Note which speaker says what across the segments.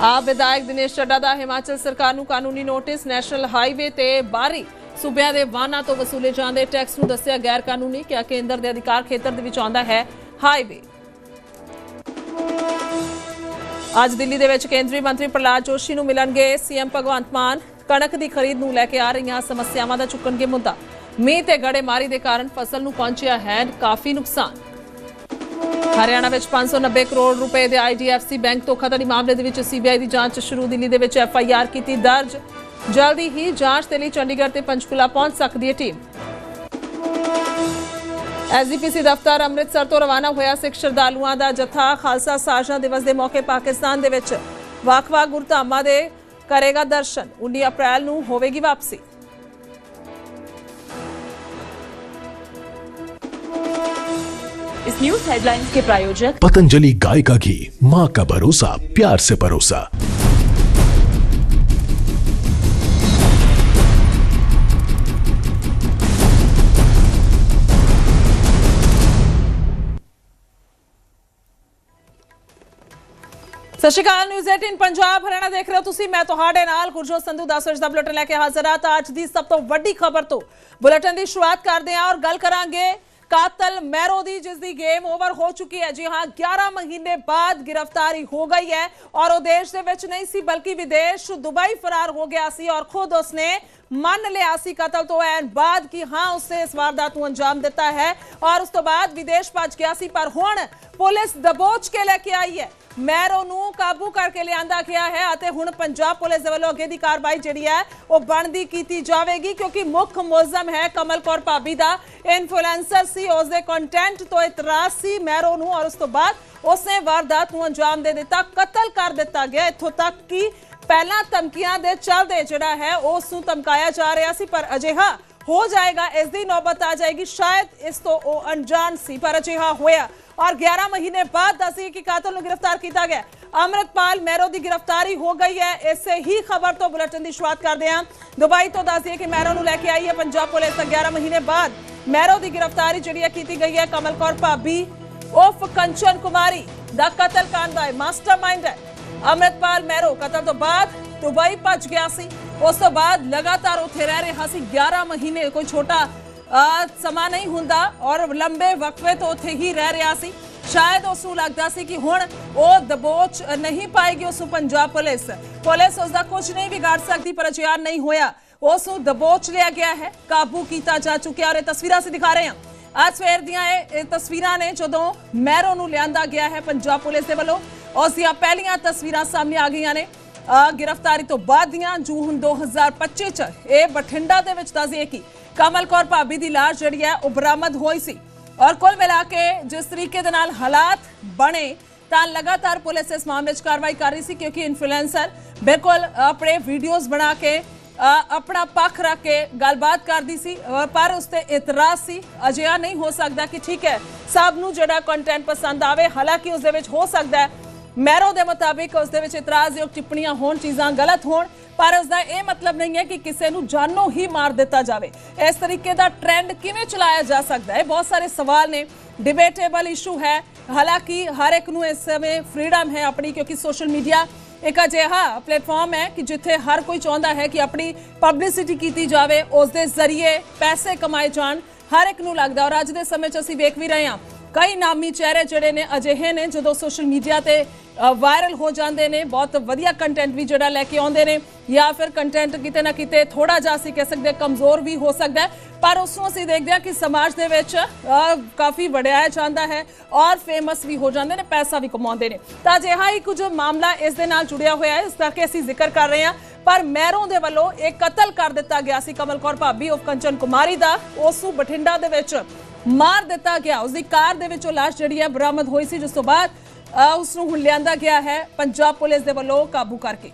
Speaker 1: आप विधायक दिनेश चड्डा का हिमाचल सरकार नूं कानूनी नोटिस। नैशनल हाईवे ते बाहरी सूबिਆਂ ਦੇ ਵਾਹਨਾਂ ਤੋਂ वसूले ਜਾਂਦੇ टैक्स ਨੂੰ ਦੱਸਿਆ गैर कानूनी। क्या केंद्र ਦੇ अधिकार खेतर ਦੇ ਵਿੱਚ ਆਉਂਦਾ है हाईवे। ਅੱਜ ਦਿੱਲੀ ਦੇ ਵਿੱਚ ਕੇਂਦਰੀ ਮੰਤਰੀ ਪ੍ਰਹਲਾਦ ਜੋਸ਼ੀ ਨੂੰ ਮਿਲਣਗੇ सीएम भगवंत मान। कणक की खरीद ਨੂੰ ਲੈ ਕੇ ਆ ਰਹੀਆਂ ਸਮੱਸਿਆਵਾਂ ਦਾ ਚੁੱਕਣਗੇ ਮੁੱਦਾ। ਮੀਂਹ ਤੇ ਗੜੇਮਾਰੀ ਦੇ ਕਾਰਨ ਫਸਲ ਨੂੰ ਪਹੁੰਚਿਆ ਹੈ ਕਾਫੀ ਨੁਕਸਾਨ। हरियाणा में 590 करोड़ रुपए के IDFC बैंक धोखाधड़ी मामले में CBI की जांच शुरू। दिल्ली में FIR की दर्ज। जल्दी ही जांच के लिए चंडीगढ़ ते पंचकुला पहुंच सकती है टीम। SGPC दफ्तर अमृतसर तो रवाना होया सिख श्रद्धालुओं का जत्था। खालसा साजना दिवस के मौके पाकिस्तान के ਵੱਖ-ਵੱਖ गुरधामां दे करेगा दर्शन। 19 अप्रैल नूं होवेगी वापसी।
Speaker 2: इस न्यूज हेडलाइंस के प्रायोजक
Speaker 3: पतंजलि गाय का घी, माँ का भरोसा, प्यार से परोसा।
Speaker 1: सत श्री अकाल। न्यूज़ 18 पंजाब हरियाणा देख रहे हो तुसी। मैं तुहाडे नाल गुरजोत संधू 10 वजे दा बुलेटिन लेके हाजिर हां। अज दी सब तो वड्डी खबर तो बुलेटिन की शुरुआत करते हैं और गल करांगे कातल मैरो दी, जिसकी गेम ओवर हो चुकी है। जी हाँ, 11 महीने बाद गिरफ्तारी हो गई है और वो देश दे विच नहीं सी बल्कि विदेश दुबई फरार हो गया सी और खुद उसने मन लिया सी कतल तो ऐन बाद कि हाँ उसने इस वारदात को अंजाम दिता है और उस तो बाद विदेश भज गया सी। पर हुण पुलिस दबोच के लेके आई है। मैरो नूं काबू करके लिया गया है और हुण पंजाब पुलिस दे वल्लों अगे दी कार्रवाई जिहड़ी है वो बनदी कीती जावेगी क्योंकि मुख मुलजम है कमल कौर भाभी दा। इन्फ्लुएंसर सी, उसदे कंटेंट तो इतराज सी मैरो नूं और उस तो बाद उसने वारदात नूं अंजाम दे दिता, कतल कर दिता गया। इत्थों तक कि पहला धमकियां दे चलदे जिहड़ा है उस नूं धमकाया जा रहा सी पर अजिहा हो जाएगा, इसकी नौबत आ जाएगी। शायद इस तो वो अनजान सी पर अजिहा होया और 11 महीने बाद दसिए कि कातल को गिरफ्तार किया गया। अमृतपाल मैरो की गिरफ्तारी हो गई है। इससे ही खबर तो बुलेटिन की शुरुआत करते हैं। दुबई तो दसिए कि मैरो को लैके आई है पंजाब पुलिस। 11 महीने बाद मैरो की गिरफ्तारी जी की गई है। कमल कौर भाभी उर्फ कंचन कुमारी दा कतल कांड का मास्टरमाइंड है। अमृतपाल मैरो कतल तो बाद दुबई भज गया सी। उस तो बाद लगातार उत्थे रह रहा सी 11 महीने। कोई छोटा समा नहीं हुंदा और लंबे वक्फे तो उत्थे ही रह रहा सी। शायद उसनूं लगदा सी कि हुण वो दबोच नहीं पाएगी उसनूं पंजाब पुलिस उसका कुछ नहीं बिगाड़ सकती पर अजिहा नहीं होया। उसनूं दबोच लिया गया है, काबू किया जा चुका और ये तस्वीरां से दिखा रहे हैं। आज सवेर दियां ये तस्वीरां ने जदों मैरो नूं लिआंदा गया है पंजाब पुलिस दे वल्लों। उस दियां पहलियां तस्वीरां सामने आ गईयां ने गिरफ्तारी तो बाद दियां। जून 2025 च ये बठिंडा दे विच दस्सिए कि कमल कौर भाभी की लाश जिहड़ी है वो बरामद हुई सी और कुल मिला के जिस तरीके दे नाल हालात बने तां लगातार पुलिस इस मामले च कार्रवाई कर रही सी क्योंकि इन्फ्लुएंसर बिल्कुल अपने वीडियोज बना के अपना पक्ष रख के गलबात करती सी पर उसते इतराज सी। अजिहा नहीं हो सकता कि ठीक है सब नूं जिहड़ा कंटेंट पसंद आवे। हालांकि उस दे विच हो सकता है मैरो के मुताबिक उस दे विच इतराजयोग टिप्पणियां होण, चीज़ां गलत होण पर उसका यह मतलब नहीं है कि किसी नूं जानों ही मार दिता जाए। इस तरीके का ट्रेंड किवें चलाया जा सकता है, बहुत सारे सवाल ने। डिबेटेबल इशू है। हालांकि हर एक नूं इस समय फ्रीडम है अपनी क्योंकि सोशल मीडिया एक अजिहा प्लेटफॉर्म है कि जिथे हर कोई चाहता है कि अपनी पब्लिसिटी की जाए, उसके जरिए पैसे कमाए जान। हर एक नूं लगदा और अज दे समय च असीं वेख भी रहे हैं कई नामी चेहरे जिहड़े ने अजिहे ने जो सोशल मीडिया ते वायरल हो जाते हैं। बहुत वधिया कंटेंट भी जिहड़ा लैके आउंदे ने या फिर कंटेंट किते ना किते थोड़ा जिहा असीं कह सकते कमज़ोर भी हो सकता है पर उसनूं असीं देखते हैं कि समाज दे विच काफ़ी वड़ियाया जाता है और फेमस भी हो जाते हैं, पैसा भी कमाउंदे ने। तां अजिहा ही कुछ मामला इस दे नाल जुड़िया होया है, इस करके असीं जिक्र कर रहे हैं। पर मैरों दे वल्लों एक कतल कर दिता गया सी कमल कौर भाभी उर्फ कंचन कुमारी दा। उसनूं बठिंडा दे विच मार दिता गया। उसकी कार दे विचों लाश जिहड़ी है बरामद हुई सी जिस तो बाद उसनूं हुण लिआंदा गया है पंजाब पुलिस दे वल्लों काबू करके।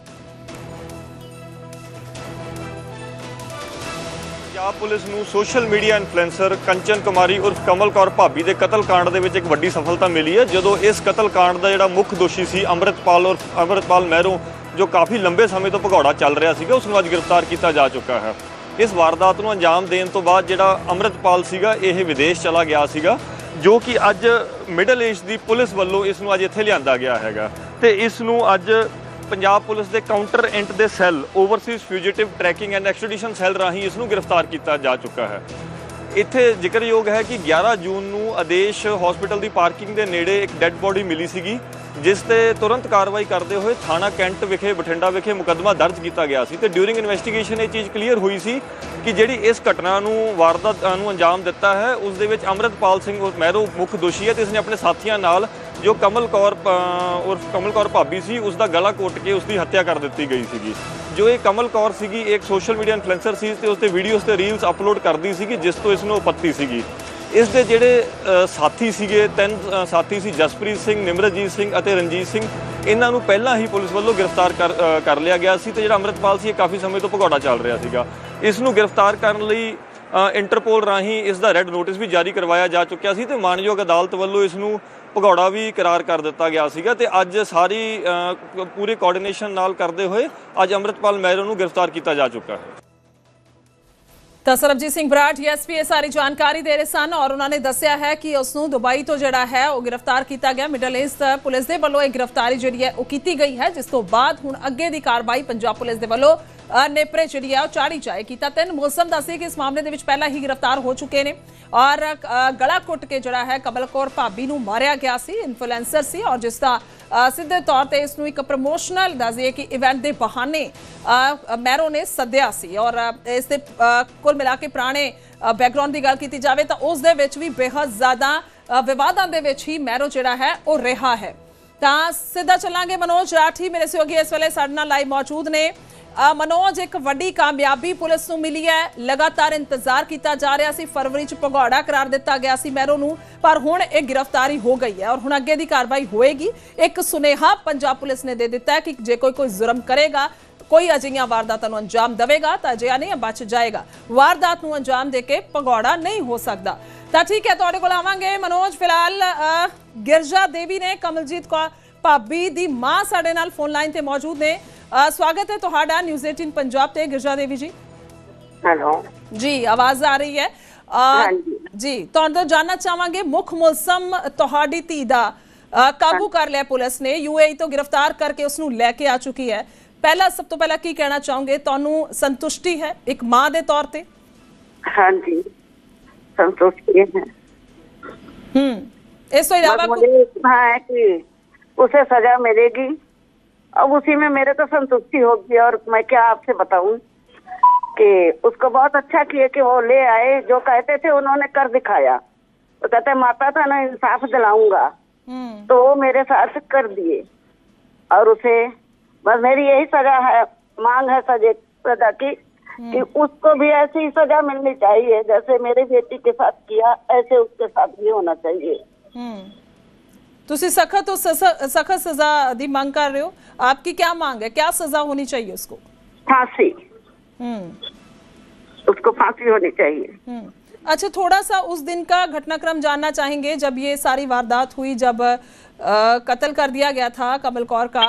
Speaker 4: पंजाब पुलिस नूं सोशल मीडिया इन्फ्लुएंसर कंचन कुमारी उर्फ कमल कौर भाभी के कतल कांड दे विच एक वड्डी सफलता मिली है। जदों इस कतल कांड का जिहड़ा मुख दोषी सी अमृतपाल मैरो जो काफ़ी लंबे समय तो भगौड़ा चल रहा सीगा उसनूं अज गिरफ्तार किया जा चुका है। इस वारदात नूं अंजाम देण तो बाद जिहड़ा अमृतपाल सीगा यह विदेश चला गया सीगा जो कि अज मिडल ईस्ट की पुलिस वालों इसनूं अज इत्थे लिआंदा गया हैगा ते इसनूं अज ਪੰਜਾਬ ਪੁਲਿਸ ਦੇ ਕਾਊਂਟਰ ਇੰਟ ਦੇ cell overseas fugitive tracking and extradition cell ਰਾਹੀਂ ਇਸ ਨੂੰ ਗ੍ਰਿਫਤਾਰ ਕੀਤਾ ਜਾ ਚੁੱਕਾ ਹੈ। ਇੱਥੇ ਜ਼ਿਕਰਯੋਗ ਹੈ ਕਿ 11 ਜੂਨ ਨੂੰ ਆਦੇਸ਼ ਹਸਪੀਟਲ ਦੀ ਪਾਰਕਿੰਗ ਦੇ ਨੇੜੇ ਇੱਕ ਡੈੱਡ ਬੋਡੀ ਮਿਲੀ ਸੀਗੀ, ਜਿਸ ਤੇ ਤੁਰੰਤ ਕਾਰਵਾਈ ਕਰਦੇ ਹੋਏ ਥਾਣਾ ਕੈਂਟ ਵਿਖੇ ਬਠਿੰਡਾ ਵਿਖੇ ਮੁਕੱਦਮਾ ਦਰਜ ਕੀਤਾ ਗਿਆ ਸੀ ਤੇ ਡਿਊਰਿੰਗ ਇਨਵੈਸਟੀਗੇਸ਼ਨ ਇਹ ਚੀਜ਼ ਕਲੀਅਰ ਹੋਈ ਸੀ ਕਿ ਜਿਹੜੀ ਇਸ ਘਟਨਾ ਨੂੰ ਵਾਰਦਾਤ ਨੂੰ ਅੰਜਾਮ ਦਿੱਤਾ ਹੈ ਉਸ ਦੇ ਵਿੱਚ ਅੰਮ੍ਰਿਤਪਾਲ ਸਿੰਘ ਮਹਿਰੋ ਮੁੱਖ ਦੋਸ਼ੀ ਹੈ ਤੇ ਇਸਨੇ ਆਪਣੇ ਸਾਥੀਆਂ ਨਾਲ ਜੋ ਕਮਲ ਕੌਰ ਭਾਬੀ ਸੀ ਉਸ ਦਾ ਗਲਾ ਘੋਟ ਕੇ ਉਸ ਦੀ ਹੱਤਿਆ ਕਰ ਦਿੱਤੀ ਗਈ ਸੀਗੀ। ਜੋ ਇਹ ਕਮਲ ਕੌਰ ਸੀਗੀ ਇੱਕ ਸੋਸ਼ਲ ਮੀਡੀਆ ਇਨਫਲੂਐਂਸਰ ਸੀ ਤੇ ਉਸ ਤੇ ਵੀਡੀਓਜ਼ ਤੇ ਰੀਲਸ ਅਪਲੋਡ ਕਰਦੀ ਸੀਗੀ, ਜਿਸ ਤੋਂ ਇਸ ਨੂੰ ਆਪੱਤੀ ਸੀਗੀ। ਇਸ ਦੇ ਜਿਹੜੇ ਸਾਥੀ ਸੀਗੇ, 3 ਸਾਥੀ ਸੀ, ਜਸਪ੍ਰੀਤ ਸਿੰਘ, ਨਿਮਰਤਜੀਤ ਸਿੰਘ ਅਤੇ ਰਣਜੀਤ ਸਿੰਘ, ਇਹਨਾਂ ਨੂੰ ਪਹਿਲਾਂ ਹੀ ਪੁਲਿਸ ਵੱਲੋਂ ਗ੍ਰਿਫਤਾਰ ਕਰ ਲਿਆ ਗਿਆ ਸੀ ਤੇ ਜਿਹੜਾ ਅੰਮ੍ਰਿਤਪਾਲ ਸੀ ਇਹ ਕਾਫੀ ਸਮੇਂ ਤੋਂ ਭਗੌੜਾ ਚੱਲ ਰਿਹਾ ਸੀਗਾ। ਇਸ ਨੂੰ ਗ੍ਰਿਫਤਾਰ ਕਰਨ ਲਈ ਇੰਟਰਪੋਲ ਰਾਹੀਂ ਇਸ ਦਾ ਰੈੱਡ ਨੋਟਿਸ ਵੀ ਜਾਰੀ ਕਰਵਾਇਆ ਜਾ ਚੁੱਕਿਆ ਸੀ ਤੇ ਮਾਣਯੋਗ ਅਦਾਲਤ ਵੱਲੋਂ ਇਸ ਨੂੰ ਭਗੌੜਾ ਵੀ ਕਰਾਰ ਕਰ ਦਿੱਤਾ ਗਿਆ ਸੀਗਾ ਤੇ ਅੱਜ ਸਾਰੀ ਪੂਰੇ ਕੋਆਰਡੀਨੇਸ਼ਨ ਨਾਲ ਕਰਦੇ ਹੋਏ ਅੱਜ ਅੰਮ੍ਰਿਤਪਾਲ ਮਹਿਰੋ ਨੂੰ ਗ੍ਰਿਫਤਾਰ ਕੀਤਾ ਜਾ ਚੁੱਕਾ ਹੈ।
Speaker 1: ਤਾਂ ਸਰਬਜੀਤ ਸਿੰਘ ਬਰਾੜ ਡੀਐਸਪੀ ਇਹ ਸਾਰੀ ਜਾਣਕਾਰੀ ਦੇ ਰਹੇ ਸਨ ਔਰ ਉਹਨਾਂ ਨੇ ਦੱਸਿਆ ਹੈ ਕਿ ਉਸ ਨੂੰ ਦੁਬਈ ਤੋਂ ਜਿਹੜਾ ਹੈ ਉਹ ਗ੍ਰਿਫਤਾਰ ਕੀਤਾ ਗਿਆ। ਮਿਡਲ ਈਸਟ ਪੁਲਿਸ ਦੇ ਵੱਲੋਂ ਇਹ ਗ੍ਰਿਫਤਾਰੀ ਜਿਹੜੀ ਹੈ ਉਹ ਕੀਤੀ ਗਈ ਹੈ, ਜਿਸ ਤੋਂ ਬਾਅਦ ਹੁਣ ਅੱਗੇ ਦੀ ਕਾਰਵਾਈ ਪੰਜਾਬ ਪੁਲਿਸ ਦੇ ਵੱਲੋਂ ਨੇਪਰੇ ਜਿਹੜੀ ਹੈ ਉਹ ਚਾੜੀ ਜਾਏਗੀ। ਤਾਂ 3 ਮੌਸਮ ਦੱਸੇ ਕਿ ਇਸ ਮਾਮਲੇ ਦੇ ਵਿੱਚ ਪਹਿਲਾਂ ਹੀ ਗ੍ਰਿਫਤਾਰ ਹੋ ਚੁੱਕੇ ਨੇ ਔਰ ਗਲਾ ਘੁੱਟ ਕੇ ਜਿਹੜਾ ਹੈ ਕਮਲ ਕੌਰ ਭਾਬੀ ਨੂੰ ਮਾਰਿਆ ਗਿਆ ਸੀ, ਇਨਫਲੂਐਂਸਰ ਸੀ ਔਰ ਜਿਸ ਦਾ ਸਿੱਧੇ ਤੌਰ ਤੇ ਇਸ ਨੂੰ ਇੱਕ ਪ੍ਰਮੋਸ਼ਨਲ ਦੱਸਿਏ ਕਿ ਇਵੈਂਟ ਦੇ ਬਹਾਨੇ ਮਹਿਰੋ ਨੇ ਸੱਦਿਆ ਸੀ ਔਰ ਇਸ ਦੇ ਕੁੱਲ ਮਿਲਾ ਕੇ ਪੁਰਾਣੇ ਬੈਕਗ੍ਰਾਉਂਡ ਦੀ ਗੱਲ ਕੀਤੀ ਜਾਵੇ ਤਾਂ ਉਸ ਦੇ ਵਿੱਚ ਵੀ ਬੇਹੱਦ ਜ਼ਿਆਦਾ ਵਿਵਾਦਾਂ ਦੇ ਵਿੱਚ ਹੀ ਮਹਿਰੋ ਜਿਹੜਾ ਹੈ ਉਹ ਰਿਹਾ ਹੈ। ਤਾਂ ਸਿੱਧਾ ਚੱਲਾਂਗੇ, ਮਨੋਜ ਰਾਠੀ ਮੇਰੇ ਸਹਿਯੋਗੀ ਇਸ ਵੇਲੇ ਸਾਡੇ ਨਾਲ ਲਾਈਵ ਮੌਜੂਦ ਨੇ। ਮਨੋਜ, ਇੱਕ ਵੱਡੀ ਕਾਮਯਾਬੀ ਪੁਲਿਸ ਨੂੰ ਮਿਲੀ ਹੈ, ਲਗਾਤਾਰ ਇੰਤਜ਼ਾਰ ਕੀਤਾ ਜਾ ਰਿਹਾ ਸੀ, ਫਰਵਰੀ ਚ ਭਗੌੜਾ ਕਰਾਰ ਦਿੱਤਾ ਗਿਆ ਸੀ ਮਹਿਰੋ ਨੂੰ, ਪਰ ਹੁਣ ਇਹ ਗ੍ਰਿਫਤਾਰੀ ਹੋ ਗਈ ਹੈ ਔਰ ਹੁਣ ਅੱਗੇ ਦੀ ਕਾਰਵਾਈ ਹੋਏਗੀ। ਇੱਕ ਸੁਨੇਹਾ ਪੰਜਾਬ ਪੁਲਿਸ ਨੇ ਦੇ ਦਿੱਤਾ ਹੈ ਕਿ ਜੇ ਕੋਈ ਜ਼ੁਰਮ ਕਰੇਗਾ, ਕੋਈ ਅਜਿਹੀਆਂ ਵਾਰਦਾਤਾਂ ਨੂੰ ਅੰਜਾਮ ਦੇਵੇਗਾ ਤਾਂ ਅਜਿਹਾ ਨਹੀਂ ਬਚ ਜਾਏਗਾ, ਵਾਰਦਾਤ ਨੂੰ ਅੰਜਾਮ ਦੇ ਕੇ ਭਗੌੜਾ ਨਹੀਂ ਹੋ ਸਕਦਾ। ਤਾਂ ਠੀਕ ਹੈ, ਤੁਹਾਡੇ ਕੋਲ ਆਵਾਂਗੇ ਮਨੋਜ। ਫਿਲਹਾਲ ਗਿਰਜਾ ਦੇਵੀ ਨੇ ਕਮਲਜੀਤ ਕੌਰ ਭਾਬੀ ਦੀ ਮਾਂ ਸਾਡੇ ਨਾਲ ਫੋਨ ਲਾਈਨ ਤੇ ਮੌਜੂਦ ਨੇ। स्वागत है तुहाडा न्यूज़ 18 पंजाब ते गिरजा देवी जी।
Speaker 5: हेलो
Speaker 1: जी, आवाज आ रही है जी। तो जानना चाहांगे मुख मुलजम तुहाडी धी दा काबू कर लिया पुलिस ने, यूएई तो गिरफ्तार करके उसनू लेके आ चुकी है। पहला सब तो पहला की कहना चाहोगे, तुहानू संतुष्टि है एक मां दे तौर ते?
Speaker 5: हाँ जी, संतुष्टि है।
Speaker 1: इस तो इलावा
Speaker 5: मुझे इतना है कि उसे सजा मिलेगी, अब उसी में मेरे को संतुष्टि होगी। और मैं क्या आपसे बताऊं कि उसको बहुत अच्छा किए कि वो ले आए, जो कहते थे उन्होंने कर दिखाया। वो कहते माता था ना इंसाफ दिलाऊंगा, तो वो मेरे साथ कर दिए और उसे बस मेरी यही सजा है, मांग है सजा की कि उसको भी ऐसी सजा मिलनी चाहिए जैसे मेरी बेटी के साथ किया, ऐसे उसके साथ भी होना चाहिए।
Speaker 1: तुसी सख्त सजा दी मांग कर रहे हो, आपकी क्या मांग है, क्या सजा होनी चाहिए उसको?
Speaker 5: फांसी, उसको फांसी होनी चाहिए।
Speaker 1: अच्छा, थोड़ा सा उस दिन का घटनाक्रम जानना चाहेंगे जब ये सारी वारदात हुई, जब कत्ल कर दिया गया था कमल कौर का।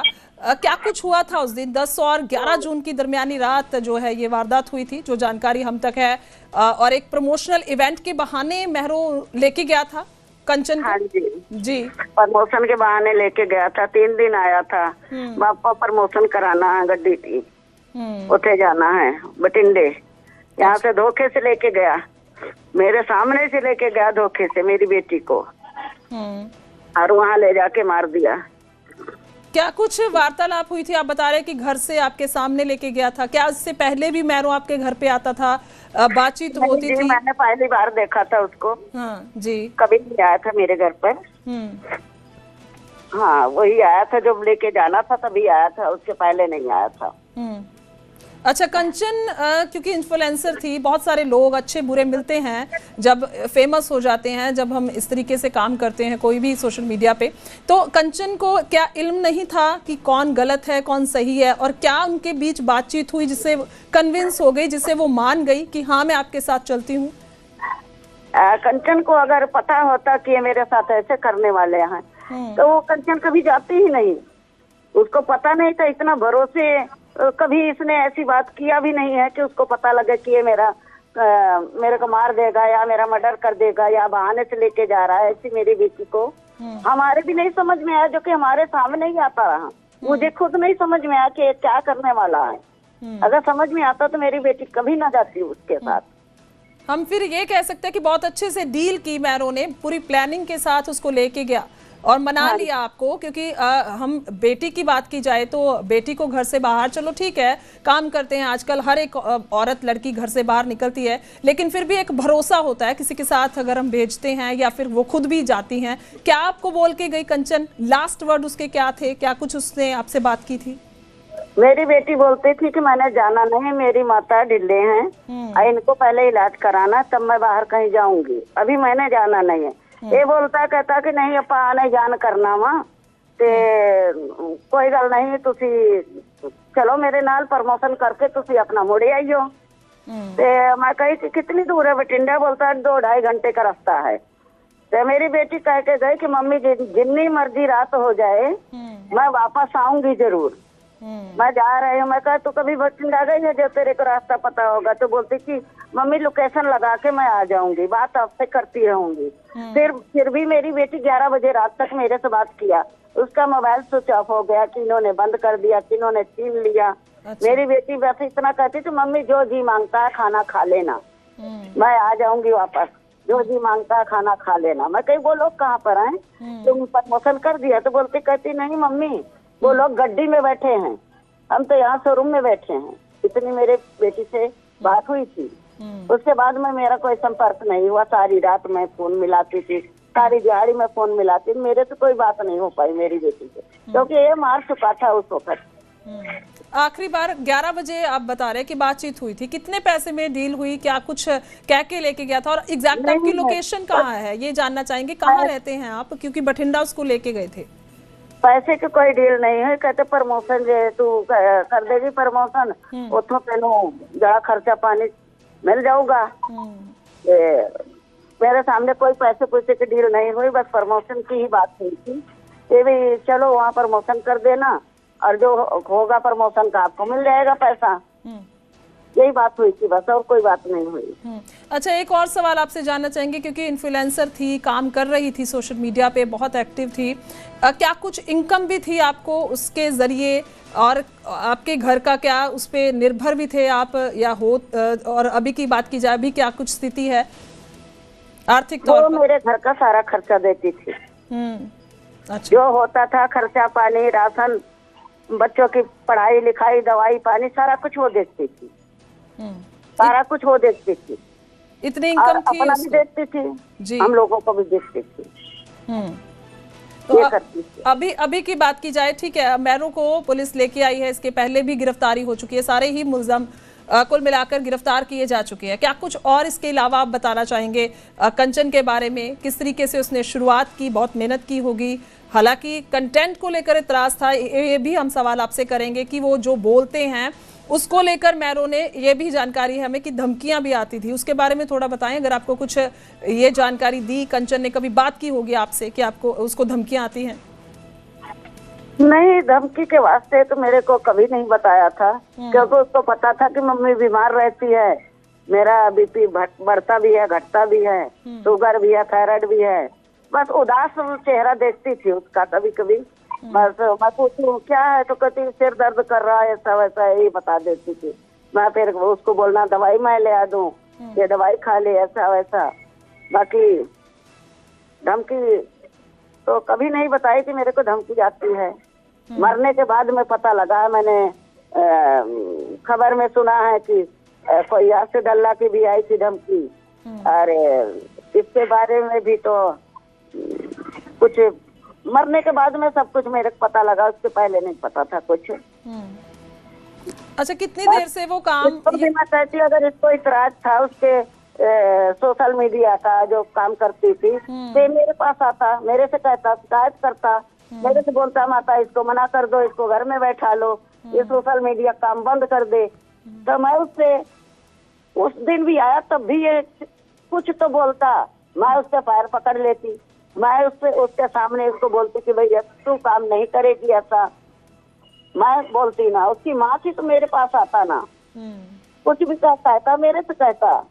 Speaker 1: क्या कुछ हुआ था उस दिन? 10 और 11 जून की दरमियानी रात जो है ये वारदात हुई थी, जो जानकारी हम तक है, और एक प्रमोशनल इवेंट के बहाने महेरो लेके गया था कंचन को।
Speaker 5: हाँ
Speaker 1: जी,
Speaker 5: प्रमोशन के बहाने लेके गया था, 3 दिन आया था। बाप को प्रमोशन कराना है, गड्डी की उठे जाना है बटिंडे, यहाँ से धोखे से लेके गया, मेरे सामने से लेके गया धोखे से मेरी बेटी को, और वहाँ ले जाके मार दिया।
Speaker 1: क्या कुछ वार्तालाप हुई थी? आप बता रहे कि घर से आपके सामने लेके गया था, क्या इससे पहले भी महेरो आपके घर पे आता था, बातचीत होती थी?
Speaker 5: मैंने पहली बार देखा था उसको।
Speaker 1: हाँ जी,
Speaker 5: कभी नहीं आया था मेरे घर पर। हाँ, वही आया था जब लेके जाना था तभी आया था, उसके पहले नहीं आया था।
Speaker 1: अच्छा, कंचन क्योंकि इन्फ्लुएंसर थी, बहुत सारे लोग अच्छे बुरे मिलते हैं जब फेमस हो जाते हैं, जब हम इस तरीके से काम करते हैं कोई भी सोशल मीडिया पे, तो कंचन को क्या इल्म नहीं था कि कौन गलत है कौन सही है, और क्या उनके बीच बातचीत हुई जिससे कन्विंस हो गई, जिससे वो मान गई कि हाँ मैं आपके साथ चलती हूँ?
Speaker 5: कंचन को अगर पता होता कि ये मेरे साथ ऐसे करने वाले हैं तो वो कंचन कभी जाती ही नहीं, उसको पता नहीं था। इतना भरोसे कभी इसने ऐसी बात किया भी नहीं है कि उसको पता लगे कि ये मेरे को मार देगा या मेरा मर्डर कर देगा या बहाने से लेके जा रहा है। ऐसी मेरी बेटी को हमारे भी नहीं समझ में आया, जो कि हमारे सामने ही आता रहा। मुझे खुद नहीं समझ में आया कि ये क्या करने वाला है। अगर समझ में आता तो मेरी बेटी कभी ना जाती उसके साथ।
Speaker 1: हम फिर ये कह सकते हैं कि बहुत अच्छे से डील की मैरो ने, पूरी प्लानिंग के साथ उसको लेके गया और मना लिया आपको, क्योंकि हम बेटी की बात की जाए तो बेटी को घर से बाहर, चलो ठीक है काम करते हैं, आजकल हर एक औरत लड़की घर से बाहर निकलती है, लेकिन फिर भी एक भरोसा होता है किसी के साथ अगर हम भेजते हैं या फिर वो खुद भी जाती हैं। क्या आपको बोल के गई कंचन? लास्ट वर्ड उसके क्या थे? क्या कुछ उसने आपसे बात की थी?
Speaker 5: मेरी बेटी बोलती थी कि मैंने जाना नहीं, मेरी माता ढिल्ले हैं, इनको पहले इलाज कराना तब मैं बाहर कहीं जाऊंगी, अभी मैंने जाना नहीं है। ये बोलता कहता कि नहीं अपा आने जान करना वा ते कोई गल नहीं, तुसी चलो मेरे नाल प्रमोशन करके तुसी अपना मुड़े आइयो। ते मैं कही कि कितनी दूर है बठिंडा? बोलता 2-2.5 घंटे का रास्ता है। तो मेरी बेटी कह के गई कि मम्मी जितनी मर्जी रात हो जाए मैं वापस आऊंगी जरूर, मैं जा रही हूँ। मैं कहा तू कभी बठिंडा गई है जो तेरे को रास्ता पता होगा? तो बोलती कि मम्मी लोकेशन लगा के मैं आ जाऊंगी, बात आपसे करती रहूंगी। फिर भी मेरी बेटी 11 बजे रात तक मेरे से बात किया, उसका मोबाइल स्विच ऑफ हो गया, किन्होंने बंद कर दिया, किन्होंने छीन लिया। अच्छा। मेरी बेटी वैसे इतना कहती तो मम्मी जो जी मांगता है खाना खा लेना, मैं आ जाऊंगी वापस, जो जी मांगता है खाना खा लेना। मैं कही वो लोग कहाँ पर आए, तुम प्रमोशन कर दिया? तो बोलती कहती नहीं मम्मी वो लोग गड्डी में बैठे हैं, हम तो यहाँ शोरूम में बैठे हैं। इतनी मेरे बेटी से बात हुई थी। उसके बाद में मेरा कोई संपर्क नहीं हुआ। सारी रात मैं फोन मिलाती थी, सारी दिहाड़ी में फोन मिलाती थी, मेरे से कोई बात नहीं हो पाई मेरी बेटी से, क्योंकि ये मार चुका था उस वक्त।
Speaker 1: आखिरी बार 11 बजे आप बता रहे कि बातचीत हुई थी, कितने पैसे में डील हुई? क्या कुछ कह के लेके गया था? और एग्जैक्ट आपकी लोकेशन कहाँ है ये जानना चाहेंगे, कहाँ रहते हैं आप? क्योंकि बठिंडा उसको लेके गए थे।
Speaker 5: पैसे की कोई डील नहीं है, कहते प्रमोशन जे तू कर देगी प्रमोशन, उतो तेनू जरा खर्चा पानी मिल जाऊगा। मेरे सामने कोई पैसे पैसे की डील नहीं हुई, बस प्रमोशन की ही बात हुई थी। ये भी चलो वहाँ प्रमोशन कर देना और जो होगा प्रमोशन का आपको मिल जाएगा पैसा, यही बात हुई थी बस, और कोई बात नहीं हुई।
Speaker 1: अच्छा, एक और सवाल आपसे जानना चाहेंगे, क्योंकि इन्फ्लुएंसर थी, काम कर रही थी सोशल मीडिया पे, बहुत एक्टिव थी, क्या कुछ इनकम भी थी आपको उसके जरिए? और आपके घर का क्या उस पे निर्भर भी थे आप या हो? और अभी की बात की जाए, अभी क्या कुछ स्थिति है आर्थिक तौर पर?
Speaker 5: मेरे घर का सारा खर्चा देती थी।
Speaker 1: अच्छा।
Speaker 5: जो होता था खर्चा पानी, राशन, बच्चों की पढ़ाई लिखाई, दवाई पानी, सारा कुछ वो देखती थी, सारा कुछ वो देखती थी।
Speaker 1: इतनी इनकम थी?
Speaker 5: अपना भी देखती थी जी, हम लोगों को भी देखती थी।
Speaker 1: तो अभी की बात की जाए, ठीक है, मैरो को पुलिस लेके आई है, इसके पहले भी गिरफ्तारी हो चुकी है, सारे ही मुलजम कुल मिलाकर गिरफ्तार किए जा चुके हैं। क्या कुछ और इसके अलावा आप बताना चाहेंगे कंचन के बारे में? किस तरीके से उसने शुरुआत की, बहुत मेहनत की होगी, हालांकि कंटेंट को लेकर इतराज था, ये भी हम सवाल आपसे करेंगे कि वो जो बोलते हैं उसको लेकर मैरो ने, ये भी जानकारी है हमें कि धमकियां भी आती थी, उसके बारे में थोड़ा बताएं अगर आपको कुछ ये जानकारी दी। कंचन ने कभी बात की होगी आपसे कि आपको उसको धमकियां आती हैं?
Speaker 5: नहीं, धमकी के वास्ते तो मेरे को कभी नहीं बताया था, क्योंकि उसको पता था कि मम्मी बीमार रहती है, मेरा बीपी बढ़ता भी है, घटता भी है, शुगर भी है, थायराइड भी है, बस उदास चेहरा देखती थी उसका कभी कभी। बस मैं पूछूं क्या है तो कहती सिर दर्द कर रहा है, ऐसा वैसा यही बता देती थी। मैं फिर उसको बोलना दवाई मैं ले आ दूं, ये दवाई खा ले, ऐसा वैसा। बाकी धमकी तो कभी नहीं बताई कि मेरे को धमकी आती है। मरने के बाद में पता लगा, मैंने खबर में सुना है कि कोई एसिड अल्लाह की भी आई थी धमकी। अरे इसके बारे में भी तो कुछ मरने के बाद में सब कुछ मेरे को पता लगा, उसके पहले नहीं पता था कुछ।
Speaker 1: अच्छा, कितनी देर से वो काम?
Speaker 5: मैं कहती अगर इसको इतराज था उसके सोशल मीडिया का जो काम करती थी, तो मेरे पास आता, मेरे से कहता, शिकायत करता, मेरे से बोलता माता इसको मना कर दो, इसको घर में बैठा लो, ये सोशल मीडिया काम बंद कर दे। तो मैं उससे उस दिन भी आया तब भी ये कुछ तो बोलता, मैं उससे पैर पकड़ लेती, मैं उसके सामने उसको बोलती कि भैया तू काम नहीं करेगी ऐसा, मैं बोलती ना। उसकी माँ थी तो मेरे पास आता ना, कुछ भी कहता मेरे से कहता।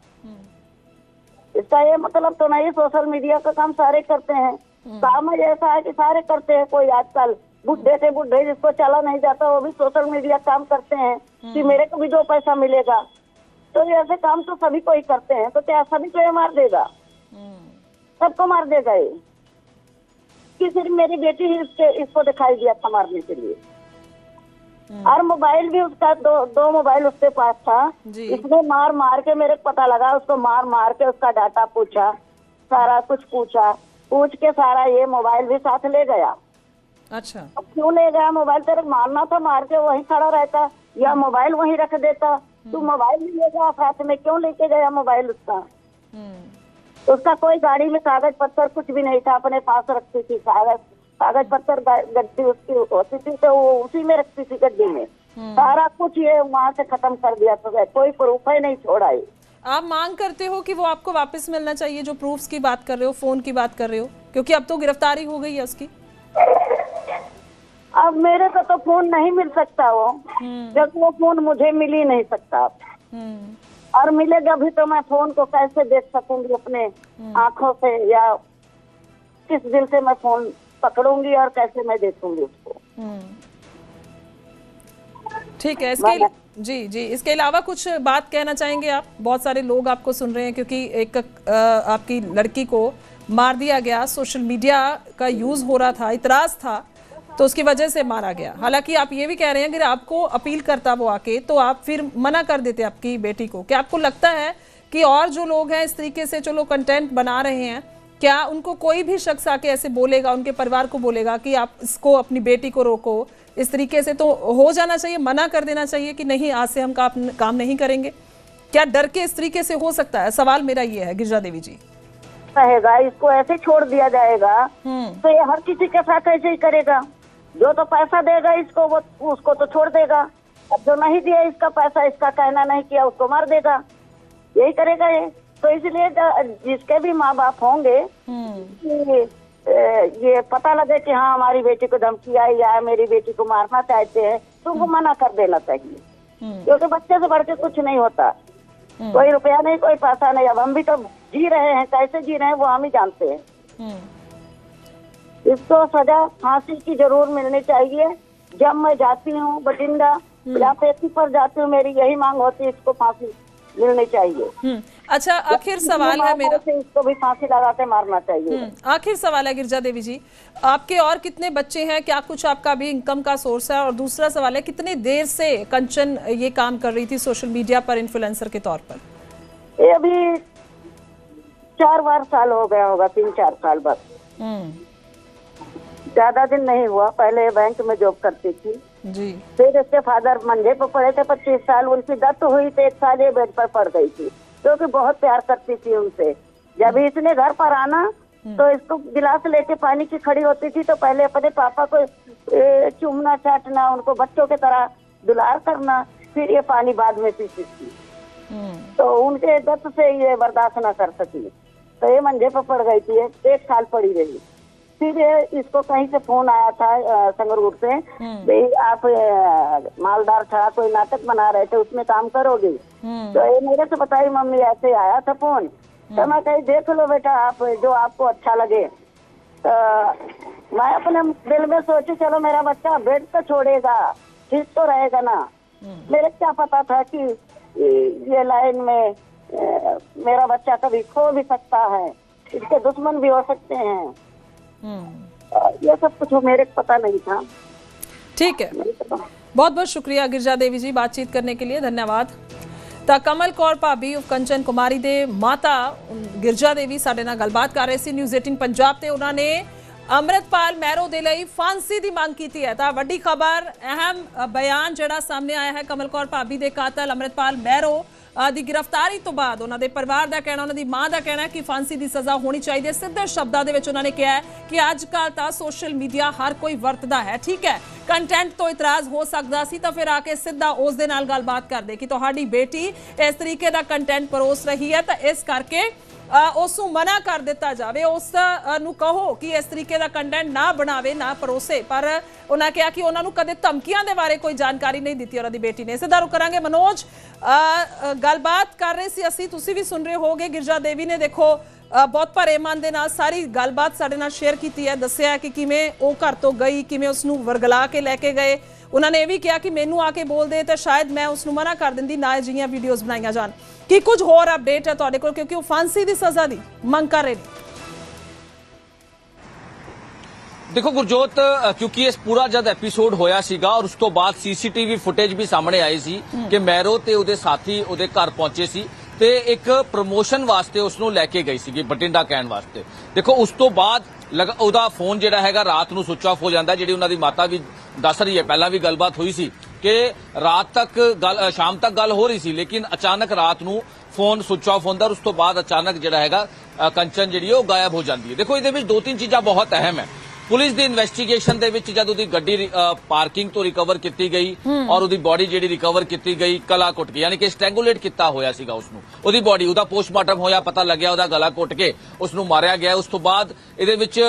Speaker 5: इसका ये मतलब तो नहीं सोशल मीडिया का काम सारे करते हैं, काम ऐसा है कि सारे करते हैं। कोई आजकल बुढ़े से बुढ़े जिसको चला नहीं जाता वो भी सोशल मीडिया काम करते हैं कि मेरे को भी 2 पैसा मिलेगा। तो ऐसे काम तो सभी को ही करते हैं, तो क्या सभी को ये मार देगा? सबको मार देगा ये? कि सिर्फ मेरी बेटी ही इसको दिखाई दिया था मारने के लिए। और मोबाइल भी उसका दो मोबाइल उसके पास था। इसने मार मार के मेरे को पता लगा, उसको मार मार के उसका डाटा पूछा, सारा कुछ पूछा, पूछ के सारा ये मोबाइल भी साथ ले गया।
Speaker 1: अच्छा,
Speaker 5: अब क्यों ले गया मोबाइल? तेरे मारना था, मार के वहीं खड़ा रहता या मोबाइल वहीं रख देता। तू मोबाइल नहीं ले गया साथ में, क्यों लेके गया मोबाइल उसका? उसका कोई गाड़ी में कागज पत्तर कुछ भी नहीं था, अपने पास रखती थी कागज पत्तर, गड्डी उसकी होती थी तो वो उसी में रखती थी गड्डी में। सारा कुछ ये वहाँ से खत्म कर दिया, तो कोई प्रूफ ही नहीं छोड़ा।
Speaker 1: आप मांग करते हो कि वो आपको वापस मिलना चाहिए, जो प्रूफ्स की बात कर रहे हो, फोन की बात कर रहे हो, क्योंकि अब तो गिरफ्तारी हो गई है उसकी।
Speaker 5: अब मेरे को तो फोन नहीं मिल सकता वो, जब वो फोन मुझे मिल ही नहीं सकता। और मिलेगा भी तो मैं फोन को कैसे देख सकूंगी अपने आंखों से, या किस दिल से मैं फोन पकड़ूंगी और कैसे मैं देखूंगी उसको?
Speaker 1: ठीक है, इसके जी इसके अलावा कुछ बात कहना चाहेंगे आप? बहुत सारे लोग आपको सुन रहे हैं, क्योंकि एक आपकी लड़की को मार दिया गया, सोशल मीडिया का यूज हो रहा था, इतराज था, तो उसकी वजह से मारा गया। हालांकि आप ये भी कह रहे हैं कि आपको अपील करता वो आके तो आप फिर मना कर देते आपकी बेटी को। क्या आपको लगता है कि और जो लोग हैं इस तरीके से जो लोग कंटेंट बना रहे हैं, क्या उनको कोई भी शख्स आके ऐसे बोलेगा, उनके परिवार को बोलेगा कि आप इसको, अपनी बेटी को रोको, इस तरीके से तो हो जाना चाहिए, मना कर देना चाहिए कि नहीं आज से हम काम नहीं करेंगे? क्या डर के इस तरीके से हो सकता है? सवाल मेरा ये है गिरिजा देवी जी।
Speaker 5: रहेगा इसको ऐसे छोड़ दिया जाएगा तो ये हर किसी के साथ ऐसे ही करेगा। जो तो पैसा देगा इसको वो उसको तो छोड़ देगा, अब जो नहीं दिया इसका पैसा, इसका कहना नहीं किया, उसको मार देगा, यही करेगा ये। तो इसलिए जिसके भी माँ बाप होंगे ये पता लगे कि हाँ हमारी बेटी को धमकी आई या मेरी बेटी को मारना चाहते हैं, तो उनको मना कर देना चाहिए, क्योंकि बच्चे से बढ़ के कुछ नहीं होता। कोई रुपया नहीं, कोई पैसा नहीं। अब हम भी तो जी रहे हैं, कैसे जी रहे हैं वो हम ही जानते हैं। इसको सजा फांसी की जरूर मिलनी चाहिए। जब मैं जाती हूँ बठिंडा या पेशी पर जाती हूँ, मेरी यही मांग होती है, इसको फांसी मिलनी चाहिए।
Speaker 1: अच्छा, आखिर सवाल है मेरा,
Speaker 5: इसको भी फांसी लगा के मारना चाहिए।
Speaker 1: आखिर सवाल है गिरिजा देवी जी, आपके और कितने बच्चे हैं? क्या कुछ आपका भी इनकम का सोर्स है? और दूसरा सवाल है, कितने देर से कंचन ये काम कर रही थी सोशल मीडिया पर इन्फ्लुएंसर के तौर पर?
Speaker 5: ये अभी 4 साल हो गया होगा, 3-4 साल बस, ज्यादा दिन नहीं हुआ। पहले बैंक में जॉब करती थी
Speaker 1: जी।
Speaker 5: फिर इसके फादर मंजे पर पड़े थे 25 साल, उनकी डेथ हुई तो 1 साल ये बेड पर पड़ गई थी, क्योंकि बहुत प्यार करती थी उनसे। जब इसने घर पर आना तो इसको गिलास लेके पानी की खड़ी होती थी, तो पहले अपने पापा को चूमना चाटना, उनको बच्चों की तरह दुलार करना, फिर ये पानी बाद में पीती थी। तो उनके डेथ से ये बर्दाश्त न कर सकी, तो ये मंजे पर पड़ गई थी, 1 साल पड़ी रही। फिर इसको कहीं से फोन आया था संगरूर से, भाई आप मालदार था, कोई नाटक बना रहे थे, उसमें काम करोगे? तो ये मेरे से बताई मम्मी ऐसे आया था फोन। तो मैं कही देख लो बेटा, आप जो आपको अच्छा लगे। तो मैं अपने दिल में सोची चलो मेरा बच्चा बेड तो छोड़ेगा, ठीक तो रहेगा ना। मेरे क्या पता था कि ये लाइन में मेरा बच्चा कभी खो भी सकता है, इसके दुश्मन भी हो सकते हैं, ये सब कुछ मेरे को पता नहीं था।
Speaker 1: ठीक है, बहुत बहुत शुक्रिया गिरिजा देवी जी बातचीत करने के लिए, धन्यवाद। ਤਾਂ ਕਮਲ ਕੌਰ ਭਾਬੀ ਆਫ ਕੰਚਨ ਕੁਮਾਰੀ ਦੇ ਮਾਤਾ ਗਿਰਜਾ ਦੇਵੀ ਸਾਡੇ ਨਾਲ ਗੱਲਬਾਤ ਕਰ ਰਹੇ ਸੀ ਨਿਊਜ਼ 18 ਪੰਜਾਬ ਤੇ। ਉਹਨਾਂ ਨੇ ਅੰਮ੍ਰਿਤਪਾਲ ਮਹਿਰੋ ਦੇ ਲਈ ਫਾਂਸੀ ਦੀ ਮੰਗ ਕੀਤੀ ਹੈ। ਤਾਂ ਵੱਡੀ ਖਬਰ, ਅਹਿਮ ਬਿਆਨ ਜਿਹੜਾ ਸਾਹਮਣੇ ਆਇਆ ਹੈ ਕਮਲ ਕੌਰ ਭਾਬੀ ਦੇ ਕਾਤਲ ਅੰਮ੍ਰਿਤਪਾਲ ਮਹਿਰੋ ਦੀ ਗ੍ਰਿਫਤਾਰੀ ਤੋਂ ਬਾਅਦ ਉਹਨਾਂ ਦੇ ਪਰਿਵਾਰ ਦਾ ਕਹਿਣਾ, ਉਹਨਾਂ ਦੀ ਮਾਂ ਦਾ ਕਹਿਣਾ ਕਿ ਫਾਂਸੀ ਦੀ ਸਜ਼ਾ ਹੋਣੀ ਚਾਹੀਦੀ ਹੈ। ਸਿੱਧੇ ਸ਼ਬਦਾਂ ਦੇ ਵਿੱਚ ਉਹਨਾਂ ਨੇ ਕਿਹਾ ਕਿ ਅੱਜ ਕੱਲ੍ਹ ਤਾਂ ਸੋਸ਼ਲ ਮੀਡੀਆ ਹਰ ਕੋਈ ਵਰਤਦਾ ਹੈ, ਠੀਕ ਹੈ, ਕੰਟੈਂਟ ਤੋਂ ਇਤਰਾਜ਼ ਹੋ ਸਕਦਾ ਸੀ ਤਾਂ ਫਿਰ ਆ ਕੇ ਸਿੱਧਾ ਉਸ ਦੇ ਨਾਲ ਗੱਲਬਾਤ ਕਰਦੇ ਕਿ ਤੁਹਾਡੀ ਬੇਟੀ ਇਸ ਤਰੀਕੇ ਦਾ ਕੰਟੈਂਟ ਪਰੋਸ ਰਹੀ ਹੈ, ਤਾਂ ਇਸ ਕਰਕੇ ਉਸ ਨੂੰ ਮਨਾ ਕਰ ਦਿੱਤਾ ਜਾਵੇ, ਉਸ ਨੂੰ ਕਹੋ ਕਿ ਇਸ ਤਰੀਕੇ ਦਾ ਕੰਟੈਂਟ ਨਾ ਬਣਾਵੇ, ਨਾ ਪਰੋਸੇ। ਪਰ ਉਹਨਾਂ ਕਿਹਾ ਕਿ ਉਹਨਾਂ ਨੂੰ ਕਦੇ ਧਮਕੀਆਂ ਦੇ ਬਾਰੇ ਕੋਈ ਜਾਣਕਾਰੀ ਨਹੀਂ ਦਿੱਤੀ ਉਹਨਾਂ ਦੀ ਬੇਟੀ ਨੇ। ਸਿੱਧਾ ਰੁਕ ਕਰਾਂਗੇ। ਮਨੋਜ ਗੱਲਬਾਤ ਕਰ ਰਹੇ ਸੀ ਅਸੀਂ, ਤੁਸੀਂ ਵੀ ਸੁਣ ਰਹੇ ਹੋਗੇ। ਗਿਰਜਾ ਦੇਵੀ ਨੇ ਦੇਖੋ ਬਹੁਤ ਭਰੇ ਮਨ ਦੇ ਨਾਲ ਸਾਰੀ ਗੱਲਬਾਤ ਸਾਡੇ ਨਾਲ ਸ਼ੇਅਰ ਕੀਤੀ ਹੈ। ਦੱਸਿਆ ਹੈ ਕਿ ਕਿਵੇਂ ਉਹ ਘਰ ਤੋਂ ਗਈ, ਕਿਵੇਂ ਉਸ ਨੂੰ ਵਰਗਲਾ ਕੇ ਲੈ ਕੇ ਗਏ। ਉਹਨਾਂ ਨੇ ਇਹ ਵੀ ਕਿਹਾ ਕਿ ਮੈਨੂੰ ਆ ਕੇ ਬੋਲਦੇ ਤਾਂ ਸ਼ਾਇਦ ਮੈਂ ਉਸ ਨੂੰ ਮਨਾ ਕਰ ਦਿੰਦੀ, ਨਾ ਅਜਿਹੀਆਂ ਵੀਡੀਓਜ਼ ਬਣਾਈਆਂ ਜਾਣ। ਕੀ ਕੁਝ ਹੋਰ ਅਪਡੇਟ ਹੈ ਤੁਹਾਡੇ ਕੋਲ, ਕਿਉਂਕਿ ਉਹ ਫਾਂਸੀ ਦੀ ਸਜ਼ਾ ਦੀ ਮੰਗ ਕਰ ਰਹੇ ਨੇ।
Speaker 6: देखो गुरजोत, क्योंकि इस पूरा जद एपीसोड होया सीगा और उस तो बाद सीसीटीवी फुटेज भी सामने आई सी कि मैरो ते उहदे साथी उहदे घर पहुंचे सी ਤੇ ਇੱਕ ਪ੍ਰਮੋਸ਼ਨ ਵਾਸਤੇ ਉਸ ਨੂੰ ਲੈ ਕੇ ਗਈ ਸੀਗੀ ਬਟਿੰਡਾ ਕਹਿਣ ਵਾਸਤੇ। ਦੇਖੋ ਉਸ ਤੋਂ ਬਾਅਦ ਉਹਦਾ ਫੋਨ ਜਿਹੜਾ ਹੈਗਾ ਰਾਤ ਨੂੰ ਸੁਚ ਆਫ ਹੋ ਜਾਂਦਾ। ਜਿਹੜੀ ਉਹਨਾਂ ਦੀ ਮਾਤਾ ਵੀ ਦੱਸ ਰਹੀ ਹੈ, ਪਹਿਲਾਂ ਵੀ ਗੱਲਬਾਤ ਹੋਈ ਸੀ ਕਿ ਰਾਤ ਤੱਕ ਸ਼ਾਮ ਤੱਕ ਗੱਲ ਹੋ ਰਹੀ ਸੀ, ਲੇਕਿਨ ਅਚਾਨਕ ਰਾਤ ਨੂੰ ਫੋਨ ਸੁਚ ਆਫ ਹੁੰਦਾ। ਉਸ ਤੋਂ ਬਾਅਦ ਅਚਾਨਕ ਜਿਹੜਾ ਹੈਗਾ ਕੰਚਨ ਜਿਹੜੀ ਉਹ ਗਾਇਬ ਹੋ ਜਾਂਦੀ ਹੈ। ਦੇਖੋ ਇਹਦੇ ਵਿੱਚ ਦੋ ਤਿੰਨ ਚੀਜ਼ਾਂ ਬਹੁਤ ਅਹਿਮ ਹੈ। ਪੁਲਿਸ ਦੀ ਇਨਵੈਸਟੀਗੇਸ਼ਨ ਦੇ ਵਿੱਚ ਜਦ ਉਹਦੀ ਗੱਡੀ ਪਾਰਕਿੰਗ ਤੋਂ ਰਿਕਵਰ ਕੀਤੀ ਗਈ ਔਰ ਉਹਦੀ ਬਾਡੀ ਜਿਹੜੀ ਰਿਕਵਰ ਕੀਤੀ ਗਈ ਗਲਾ ਘੁੱਟ ਕੇ, ਯਾਨੀ ਕਿ ਸਟ੍ਰੈਂਗੂਲੇਟ ਕੀਤਾ ਹੋਇਆ ਸੀਗਾ ਉਸਨੂੰ। ਉਹਦੀ ਬਾਡੀ, ਉਹਦਾ ਪੋਸਟਮਾਰਟਮ ਹੋਇਆ, ਪਤਾ ਲੱਗਿਆ ਉਹਦਾ ਗਲਾ ਘੁੱਟ ਕੇ ਉਸ ਨੂੰ ਮਾਰਿਆ ਗਿਆ। ਉਸ ਤੋਂ ਬਾਅਦ ਇਹਦੇ ਵਿੱਚ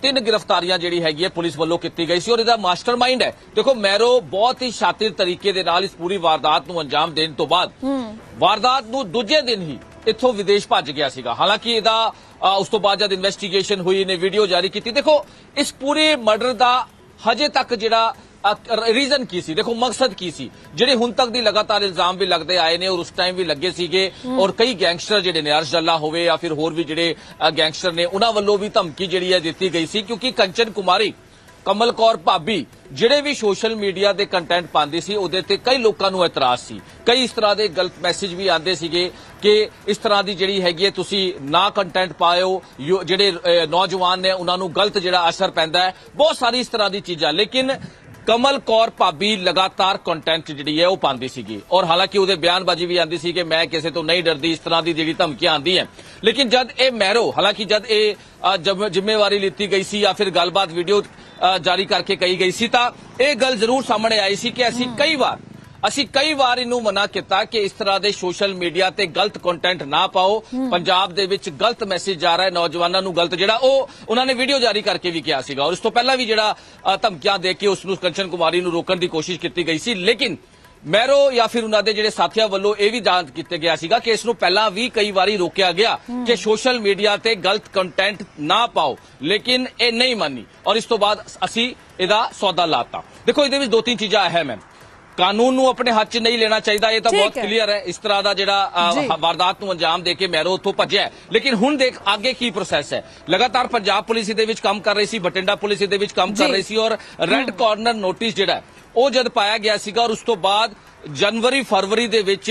Speaker 6: 3 ਗ੍ਰਿਫਤਾਰੀਆਂ ਜਿਹੜੀ ਹੈਗੀ ਹੈ ਪੁਲਿਸ ਵੱਲੋਂ ਕੀਤੀ ਗਈ ਸੀ ਔਰ ਇਹਦਾ ਮਾਸਟਰਮਾਈਂਡ ਹੈ। ਦੇਖੋ ਮੈਰੋ ਬਹੁਤ ਹੀ ਸ਼ਾਤਿਰ ਤਰੀਕੇ ਦੇ ਨਾਲ ਇਸ ਪੂਰੀ ਵਾਰਦਾਤ ਨੂੰ ਅੰਜਾਮ ਦੇਣ ਤੋਂ ਬਾਅਦ ਵਾਰਦਾਤ ਨੂੰ ਦੂਜੇ ਦਿਨ ਹੀ ਇੱਥੋਂ ਵਿਦੇਸ਼ ਭੱਜ ਗਿਆ ਸੀਗਾ। ਹਾਲਾਂਕਿ ਇਹਦਾ ਉਸ ਤੋਂ ਬਾਅਦ ਜਦ ਇਨਵੈਸਟੀਗੇਸ਼ਨ ਹੋਈ, ਇਹਨੇ ਵੀਡੀਓ ਜਾਰੀ ਕੀਤੀ। ਦੇਖੋ ਇਸ ਪੂਰੇ ਮਰਡਰ ਦਾ ਹਜੇ ਤੱਕ ਜਿਹੜਾ ਰੀਜ਼ਨ ਕੀ ਸੀ, ਦੇਖੋ ਮਕਸਦ ਕੀ ਸੀ, ਜਿਹੜੇ ਹੁਣ ਤੱਕ ਦੀ ਲਗਾਤਾਰ ਇਲਜ਼ਾਮ ਵੀ ਲੱਗਦੇ ਆਏ ਨੇ ਔਰ ਉਸ ਟਾਈਮ ਵੀ ਲੱਗੇ ਸੀਗੇ ਔਰ ਕਈ ਗੈਂਗਸਟਰ ਜਿਹੜੇ ਨੇ, ਅਰਸ਼ ਜੱਲਾ ਹੋਵੇ ਜਾਂ ਫਿਰ ਹੋਰ ਵੀ ਜਿਹੜੇ ਗੈਂਗਸਟਰ ਨੇ, ਉਹਨਾਂ ਵੱਲੋਂ ਵੀ ਧਮਕੀ ਜਿਹੜੀ ਹੈ ਦਿੱਤੀ ਗਈ ਸੀ। ਕਿਉਂਕਿ ਕੰਚਨ ਕੁਮਾਰੀ, ਕਮਲ ਕੌਰ ਭਾਬੀ ਜਿਹੜੇ ਵੀ ਸੋਸ਼ਲ ਮੀਡੀਆ ਦੇ ਕੰਟੈਂਟ ਪਾਉਂਦੇ ਸੀ ਉਹਦੇ ਤੇ ਕਈ ਲੋਕਾਂ ਨੂੰ ਇਤਰਾਜ਼ ਸੀ। ਕਈ ਇਸ ਤਰ੍ਹਾਂ ਦੇ ਗਲਤ ਮੈਸੇਜ ਵੀ ਆਉਂਦੇ ਸੀਗੇ ਕਿ ਇਸ ਤਰ੍ਹਾਂ ਦੀ ਜਿਹੜੀ ਹੈਗੀ ਹੈ ਤੁਸੀਂ ਨਾ ਕੰਟੈਂਟ ਪਾਇਓ, ਜਿਹੜੇ ਨੌਜਵਾਨ ਨੇ ਉਹਨਾਂ ਨੂੰ ਗਲਤ ਜਿਹੜਾ ਅਸਰ ਪੈਂਦਾ ਹੈ, ਬਹੁਤ ਸਾਰੀ ਇਸ ਤਰ੍ਹਾਂ ਦੀ ਚੀਜ਼ਾਂ। ਲੇਕਿਨ ਕਮਲ ਕੌਰ ਭਾਬੀ ਲਗਾਤਾਰ ਕੰਟੈਂਟ ਜਿਹੜੀ ਹੈ ਉਹ ਪਾਉਂਦੀ ਸੀਗੀ ਔਰ ਹਾਲਾਂਕਿ ਉਹਦੇ ਬਿਆਨਬਾਜ਼ੀ ਵੀ ਆਉਂਦੀ ਸੀ ਕਿ ਮੈਂ ਕਿਸੇ ਤੋਂ ਨਹੀਂ ਡਰਦੀ, ਇਸ ਤਰ੍ਹਾਂ ਦੀ ਜਿਹੜੀ ਧਮਕੀਆਂ ਆਉਂਦੀਆਂ। ਲੇਕਿਨ ਜਦ ਇਹ ਮੈਰੋ, ਹਾਲਾਂਕਿ ਜਦ ਇਹ ਜ਼ਿੰਮੇਵਾਰੀ ਲਿੱਤੀ ਗਈ ਸੀ ਜਾਂ ਫਿਰ ਗੱਲਬਾਤ ਵੀਡੀਓ ਜਾਰੀ ਕਰਕੇ ਕਹੀ ਗਈ ਸੀ ਤਾਂ ਇਹ ਗੱਲ ਜ਼ਰੂਰ ਸਾਹਮਣੇ ਆਈ ਸੀ ਕਿ ਅਸੀਂ ਕਈ ਵਾਰ ਇਹਨੂੰ ਮਨਾ ਕੀਤਾ ਕਿ ਇਸ ਤਰ੍ਹਾਂ ਦੇ ਸੋਸ਼ਲ ਮੀਡੀਆ ਤੇ ਗਲਤ ਕੰਟੈਂਟ ਨਾ ਪਾਓ। ਪੰਜਾਬ ਦੇ ਵਿੱਚ ਗਲਤ ਮੈਸੇਜ ਜਾ ਰਿਹਾ ਹੈ, ਨੌਜਵਾਨਾਂ ਨੂੰ ਗਲਤ ਜਿਹੜਾ ਉਹ ਉਹਨਾਂ ਨੇ ਵੀਡੀਓ ਜਾਰੀ ਕਰਕੇ ਵੀ ਕਿਹਾ ਸੀਗਾ ਔਰ ਇਸ ਤੋਂ ਪਹਿਲਾਂ ਵੀ ਜਿਹੜਾ ਧਮਕੀਆਂ ਦੇ ਕੇ ਉਸ ਨੂੰ ਕੰਚਨ ਕੁਮਾਰੀ ਨੂੰ ਰੋਕਣ ਦੀ ਕੋਸ਼ਿਸ਼ ਕੀਤੀ ਗਈ ਸੀ। ਲੇਕਿਨ ਮੈਰੋ ਜਾਂ ਫਿਰ ਉਹਨਾਂ ਦੇ ਜਿਹੜੇ ਸਾਥੀਆਂ ਵੱਲੋਂ ਇਹ ਵੀ ਜਾਂਚ ਕੀਤਾ ਗਿਆ ਸੀਗਾ ਕਿ ਇਸ ਨੂੰ ਪਹਿਲਾਂ ਵੀ ਕਈ ਵਾਰੀ ਰੋਕਿਆ ਗਿਆ ਕਿ ਸੋਸ਼ਲ ਮੀਡੀਆ ਤੇ ਗਲਤ ਕੰਟੈਂਟ ਨਾ ਪਾਓ, ਲੇਕਿਨ ਇਹ ਨਹੀਂ ਮੰਨੀ ਔਰ ਇਸ ਤੋਂ ਬਾਅਦ ਅਸੀਂ ਇਹਦਾ ਸੌਦਾ ਲਾਤਾ। ਦੇਖੋ ਇਹਦੇ ਵਿੱਚ ਦੋ ਤਿੰਨ ਚੀਜ਼ਾਂ ਅਹਿਮ ਹੈ। ਕਾਨੂੰਨ ਨੂੰ ਆਪਣੇ ਹੱਥ 'ਚ ਨਹੀਂ ਲੈਣਾ ਚਾਹੀਦਾ, ਇਹ ਤਾਂ ਬਹੁਤ ਕਲੀਅਰ ਹੈ। ਇਸ ਤਰ੍ਹਾਂ ਦਾ ਜਿਹੜਾ ਵਾਰਦਾਤ ਨੂੰ ਅੰਜਾਮ ਦੇ ਕੇ ਮੈਰੋ ਉੱਥੋਂ ਭੱਜਿਆ। ਲੇਕਿਨ ਹੁਣ ਦੇਖ ਅੱਗੇ ਕੀ ਪ੍ਰੋਸੈਸ ਹੈ। ਲਗਾਤਾਰ ਪੰਜਾਬ ਪੁਲਿਸ ਇਹਦੇ ਵਿੱਚ ਕੰਮ ਕਰ ਰਹੀ ਸੀ, ਬਠਿੰਡਾ ਪੁਲਿਸ ਇਹਦੇ ਵਿੱਚ ਕੰਮ ਕਰ ਰਹੀ ਸੀ ਔਰ ਰੈੱਡ ਕਾਰਨਰ ਨੋਟਿਸ ਜਿਹੜਾ ਉਹ ਜਦ ਪਾਇਆ ਗਿਆ ਸੀਗਾ ਔਰ ਉਸ ਤੋਂ ਬਾਅਦ ਜਨਵਰੀ ਫਰਵਰੀ ਦੇ ਵਿੱਚ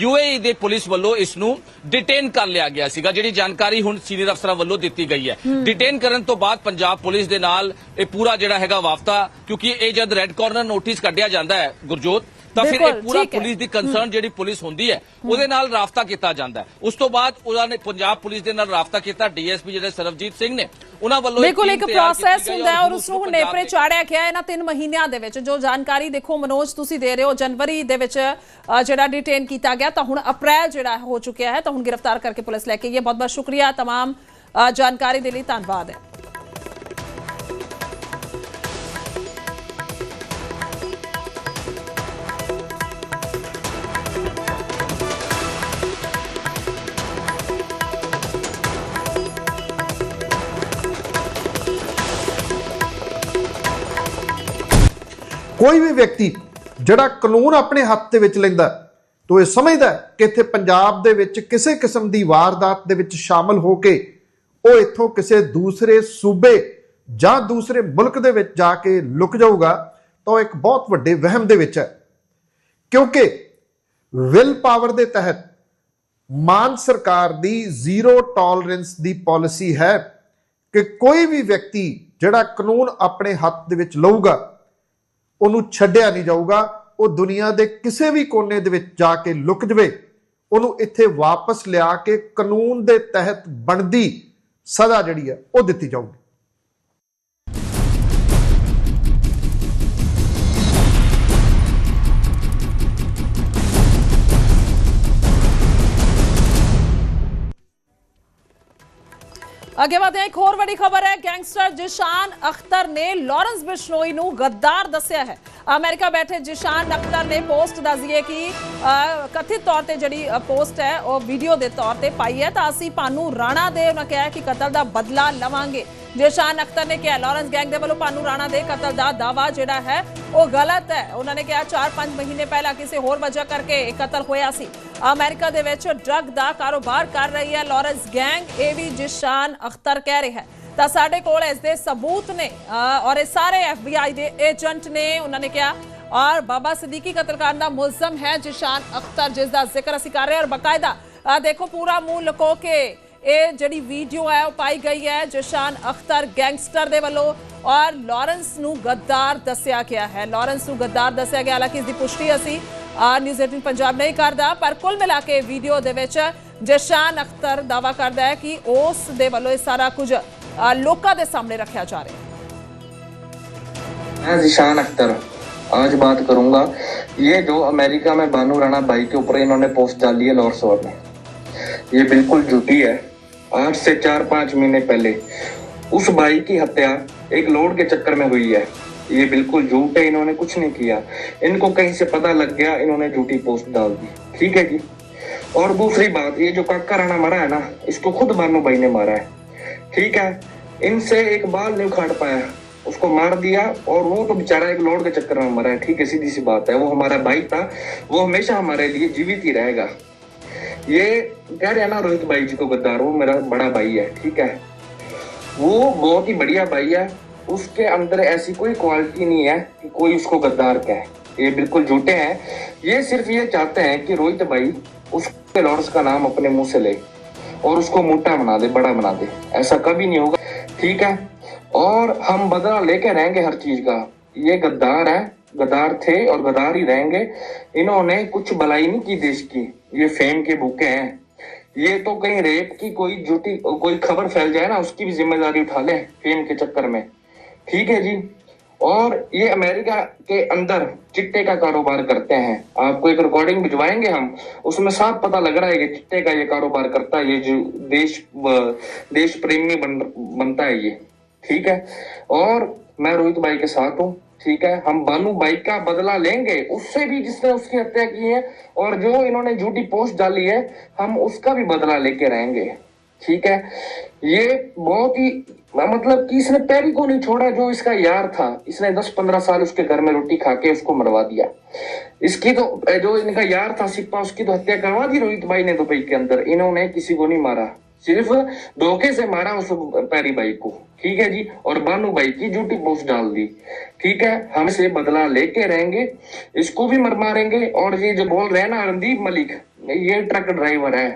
Speaker 6: UAE ਦੇ ਪੁਲਿਸ ਵੱਲੋਂ ਇਸ ਨੂੰ ਡਿਟੇਨ ਕਰ ਲਿਆ ਗਿਆ ਸੀਗਾ। ਜਿਹੜੀ ਜਾਣਕਾਰੀ ਹੁਣ ਸੀਨੀਅਰ ਅਫਸਰਾਂ ਵੱਲੋਂ ਦਿੱਤੀ ਗਈ ਹੈ। ਡਿਟੇਨ ਕਰਨ ਤੋਂ ਬਾਅਦ ਪੰਜਾਬ ਪੁਲਿਸ ਦੇ ਨਾਲ ਇਹ ਪੂਰਾ ਜਿਹੜਾ ਹੈਗਾ ਵਾਫਤਾ, ਕਿਉਂਕਿ ਇਹ ਜਦ ਰੈੱਡ ਕਾਰਨਰ ਨੋਟਿਸ ਕੱਢਿਆ ਜਾਂਦਾ ਹੈ ਗੁਰਜੋਤ, ਤਾਂ ਫਿਰ ਇਹ ਪੂਰਾ ਪੁਲਿਸ ਦੀ ਕੰਸਰਨ ਜਿਹੜੀ ਪੁਲਿਸ ਹੁੰਦੀ ਹੈ ਉਹਦੇ ਨਾਲ ਰਾਬਤਾ ਕੀਤਾ ਜਾਂਦਾ ਹੈ। ਉਸ ਤੋਂ ਬਾਅਦ ਉਹਨਾਂ ਨੇ ਪੰਜਾਬ ਪੁਲਿਸ ਦੇ ਨਾਲ ਰਾਬਤਾ ਕੀਤਾ। DSP ਜਿਹੜੇ ਸਰਬਜੀਤ ਸਿੰਘ ਨੇ ਉਹਨਾਂ ਵੱਲੋਂ
Speaker 1: ਬਿਲਕੁਲ ਇੱਕ ਪ੍ਰੋਸੈਸ ਹੁੰਦਾ ਹੈ ਔਰ ਉਸ ਨੂੰ ਨੇਪਰੇ ਚਾੜਿਆ ਗਿਆ ਇਹਨਾਂ 3 ਮਹੀਨਿਆਂ ਦੇ ਵਿੱਚ। ਜੋ ਜਾਣਕਾਰੀ ਦੇਖੋ ਮਨੋਜ ਤੁਸੀਂ ਦੇ ਰਹੇ ਹੋ, ਜਨਵਰੀ ਦੇ ਵਿੱਚ ਜਿਹੜਾ ਡਿਟੇਨ ਕੀਤਾ ਗਿਆ ਤਾਂ ਹੁਣ ਅਪ੍ਰੈਲ ਜਿਹੜਾ ਹੋ ਚੁੱਕਿਆ ਹੈ ਤਾਂ ਹੁਣ ਗ੍ਰਿਫਤਾਰ ਕਰਕੇ ਪੁਲਿਸ ਲੈ ਕੇ ਗਈ ਹੈ। ਬਹੁਤ ਬਹੁਤ ਸ਼ੁਕਰੀਆ, तमाम ਜਾਣਕਾਰੀ ਦੇ ਲਈ ਧੰਨਵਾਦ ਹੈ।
Speaker 7: ਕੋਈ ਵੀ ਵਿਅਕਤੀ ਜਿਹੜਾ ਕਾਨੂੰਨ ਆਪਣੇ ਹੱਥ ਦੇ ਵਿੱਚ ਲੈਂਦਾ ਤੋ ਇਹ ਸਮਝਦਾ ਕਿ ਇੱਥੇ ਪੰਜਾਬ ਦੇ ਵਿੱਚ ਕਿਸੇ ਕਿਸਮ ਦੀ ਵਾਰਦਾਤ ਦੇ ਵਿੱਚ ਸ਼ਾਮਲ ਹੋ ਕੇ ਉਹ ਇੱਥੋਂ ਕਿਸੇ ਦੂਸਰੇ ਸੂਬੇ ਜਾਂ ਦੂਸਰੇ ਮੁਲਕ ਦੇ ਵਿੱਚ ਜਾ ਕੇ ਲੁਕ ਜਾਊਗਾ ਤਾਂ ਇੱਕ ਬਹੁਤ ਵੱਡੇ ਵਹਿਮ ਦੇ ਵਿੱਚ ਹੈ। ਕਿਉਂਕਿ ਵਿਲ ਪਾਵਰ ਦੇ ਤਹਿਤ ਮਾਨ ਸਰਕਾਰ ਦੀ ਜ਼ੀਰੋ ਟੋਲਰੈਂਸ ਦੀ ਪਾਲਿਸੀ ਹੈ ਕਿ ਕੋਈ ਵੀ ਵਿਅਕਤੀ ਜਿਹੜਾ ਕਾਨੂੰਨ ਆਪਣੇ ਹੱਥ ਦੇ ਵਿੱਚ ਲਊਗਾ ਉਹਨੂੰ ਛੱਡਿਆ ਨਹੀਂ ਜਾਊਗਾ। ਉਹ ਦੁਨੀਆ ਦੇ ਕਿਸੇ ਵੀ ਕੋਨੇ ਦੇ ਵਿੱਚ ਜਾ ਕੇ ਲੁਕ ਜਵੇ, ਉਹਨੂੰ ਇੱਥੇ ਵਾਪਸ ਲਿਆ ਕੇ ਕਾਨੂੰਨ ਦੇ ਤਹਿਤ ਬਣਦੀ ਸਜ਼ਾ ਜਿਹੜੀ ਹੈ ਉਹ ਦਿੱਤੀ ਜਾਊਗੀ।
Speaker 1: ਅੱਗੇ ਵਧਦੇ ਹਾਂ, ਇੱਕ ਹੋਰ ਵੱਡੀ ਖਬਰ ਹੈ। ਗੈਂਗਸਟਰ ਜਿਸ਼ਾਨ ਅਖਤਰ ਨੇ ਲਾਰੈਂਸ ਬਿਸ਼ਨੋਈ ਨੂੰ ਗੱਦਾਰ ਦੱਸਿਆ ਹੈ। ਅਮਰੀਕਾ ਬੈਠੇ ਜਿਸ਼ਾਨ ਅਖਤਰ ਨੇ ਪੋਸਟ ਦੱਸਦੀ ਹੈ ਕਿ ਕਥਿਤ ਤੌਰ ਤੇ ਜਿਹੜੀ ਪੋਸਟ ਹੈ ਉਹ ਵੀਡੀਓ ਦੇ ਤੌਰ ਤੇ ਪਾਈ ਹੈ ਤਾਂ ਅਸੀਂ ਭਾਨੂ ਰਾਣਾ ਦੇ ਉਹਨਾਂ ਕਿਹਾ ਕਿ ਕਤਲ ਦਾ ਬਦਲਾ ਲਵਾਂਗੇ। ਜਿਸ਼ਾਨ ਅਖਤਰ ਨੇ ਕਿਹਾ ਲਾਰੈਂਸ ਗੈਂਗ ਦੇ ਵੱਲੋਂ ਭਾਨੂ ਰਾਣਾ ਦੇ ਕਤਲ ਦਾ ਦਾਵਾ ਜਿਹੜਾ ਹੈ ਉਹ ਗਲਤ ਹੈ। ਉਹਨਾਂ ਨੇ ਕਿਹਾ 4-5 ਮਹੀਨੇ ਪਹਿਲਾਂ ਕਿਸੇ ਹੋਰ ਵਜ੍ਹਾ ਕਰਕੇ ਇਹ ਕਤਲ ਹੋਇਆ ਸੀ। ਅਮਰੀਕਾ ਦੇ ਵਿੱਚ ਡਰੱਗ ਦਾ ਕਾਰੋਬਾਰ ਕਰ ਰਹੀ ਹੈ ਲਾਰੈਂਸ ਗੈਂਗ, ਇਹ ਵੀ ਜਿਸ਼ਾਨ ਅਖਤਰ ਕਹਿ ਰਿਹਾ ਹੈ। ਤਾਂ ਸਾਡੇ ਕੋਲ ਇਸ ਦੇ ਸਬੂਤ ਨੇ ਔਰ ਇਹ ਸਾਰੇ FBI ਦੇ ਏਜੰਟ ਨੇ, ਉਹਨਾਂ ਨੇ ਕਿਹਾ। ਔਰ ਬਾਬਾ ਸਿद्दीकी ਕਤਲकांड ਦਾ ਮੁਲਜ਼ਮ ਹੈ ਜਿਸ਼ਾਨ ਅਖਤਰ, ਜਿਸ ਦਾ ਜ਼ਿਕਰ ਅਸੀਂ ਕਰ ਰਹੇ ਹਾਂ। ਔਰ ਬਕਾਇਦਾ ਦੇਖੋ ਪੂਰਾ ਮੂੰਹ ਲੁਕੋ ਕੇ ਇਹ ਜਿਹੜੀ ਵੀਡੀਓ ਹੈ ਉਹ ਪਾਈ ਗਈ ਹੈ ਜਿਸ਼ਾਨ ਅਖਤਰ ਗੈਂਗਸਟਰ ਦੇ ਵੱਲੋਂ। ਔਰ ਲਾਰੈਂਸ ਨੂੰ ਗੱਦਾਰ ਦੱਸਿਆ ਗਿਆ ਹੈ, ਲਾਰੈਂਸ ਨੂੰ ਗੱਦਾਰ ਦੱਸਿਆ ਗਿਆ। ਹਾਲਾਂਕਿ ਇਸ ਦੀ ਪੁਸ਼ਟੀ ਅਸੀਂ ਨਿਊਜ਼ 18 ਪੰਜਾਬ ਨਹੀਂ ਕਰਦਾ, ਪਰ ਕੁੱਲ ਮਿਲਾ ਕੇ ਵੀਡੀਓ ਦੇ ਵਿੱਚ ਜਿਸ਼ਾਨ ਅਖਤਰ ਦਾਵਾ ਕਰਦਾ ਹੈ ਕਿ ਉਸ ਦੇ ਵੱਲੋਂ ਇਹ ਸਾਰਾ ਕੁਝ लोगों के सामने रखा जा रहा है।
Speaker 8: मैं जिशान अख्तर आज बात करूंगा ये जो अमेरिका में भानू राणा भाई के ऊपर इन्होंने पोस्ट डाली है लॉर्सवर में, ये बिल्कुल झूठी है। आज से 4-5 महीने पहले उस भाई की हत्या एक लोड के चक्कर में हुई है। ये बिल्कुल झूठ है, इन्होंने कुछ नहीं किया। इनको कहीं से पता लग गया, इन्होंने झूठी पोस्ट डाल दी। ठीक है जी। और दूसरी बात, ये जो काका राणा मरा है ना, इसको खुद भानू भाई ने मारा है। ठीक है, इनसे एक बाल नहीं उखाड़ पाया, उसको मार दिया। और वो तो बेचारा एक लोड के चक्कर में मरा है। ठीक है, सीधी सी बात है। वो हमारा भाई था, वो हमेशा हमारे लिए जीवित ही रहेगा। ये कह रहे हैं ना रोहित भाई जी को गद्दार, वो मेरा बड़ा भाई है। ठीक है, वो बहुत ही बढ़िया भाई है, उसके अंदर ऐसी कोई क्वालिटी नहीं है कि कोई उसको गद्दार कहे। ये बिल्कुल झूठे हैं। ये सिर्फ ये चाहते हैं कि रोहित भाई उसके लॉर्ड्स का नाम अपने मुंह से ले और उसको मोटा बना दे, बड़ा बना दे। ऐसा कभी नहीं होगा। ठीक है, और हम बदला लेके रहेंगे हर चीज का। ये गद्दार है, गद्दार थे और गद्दार ही रहेंगे। इन्होंने कुछ भलाई नहीं की देश की, ये फेम के भूखे हैं। ये तो कहीं रेप की कोई झूठी कोई खबर फैल जाए ना, उसकी भी जिम्मेदारी उठा ले फेम के चक्कर में। ठीक है जी। और ये अमेरिका के अंदर चिट्टे का कारोबार करते हैं। आपको एक रिकॉर्डिंग भिजवाएंगे हम, उसमें साफ पता लग रहा है कि चिट्टे का ये कारोबार करता है। ये जो देश प्रेमी बनता है ये। ठीक है, और मैं रोहित भाई के साथ हूँ। ठीक है, हम भानू भाई का बदला लेंगे, उससे भी जिसने उसकी हत्या की है। और जो इन्होंने झूठी पोस्ट डाली है, हम उसका भी बदला लेके रहेंगे। ठीक है, ये बहुत ही मतलब कि इसने पैरी को नहीं छोड़ा। जो इसका यार था, इसने 10-15 साल उसके घर में रोटी खा के उसको मरवा दिया। इसकी तो जो इनका यार था सिप्पा, उसकी तो हत्या करवा दी रोहित भाई ने दुबई के अंदर। इन्होंने किसी को नहीं मारा, सिर्फ धोखे से मारा उस पैरी भाई को। ठीक है जी। और भानू भाई की झूठी पोस्ट डाल दी। ठीक है, हम से बदला लेके रहेंगे, इसको भी मारेंगे। और ये जो बोल रहे हैं ना रणदीप मलिक, ये ट्रक ड्राइवर है,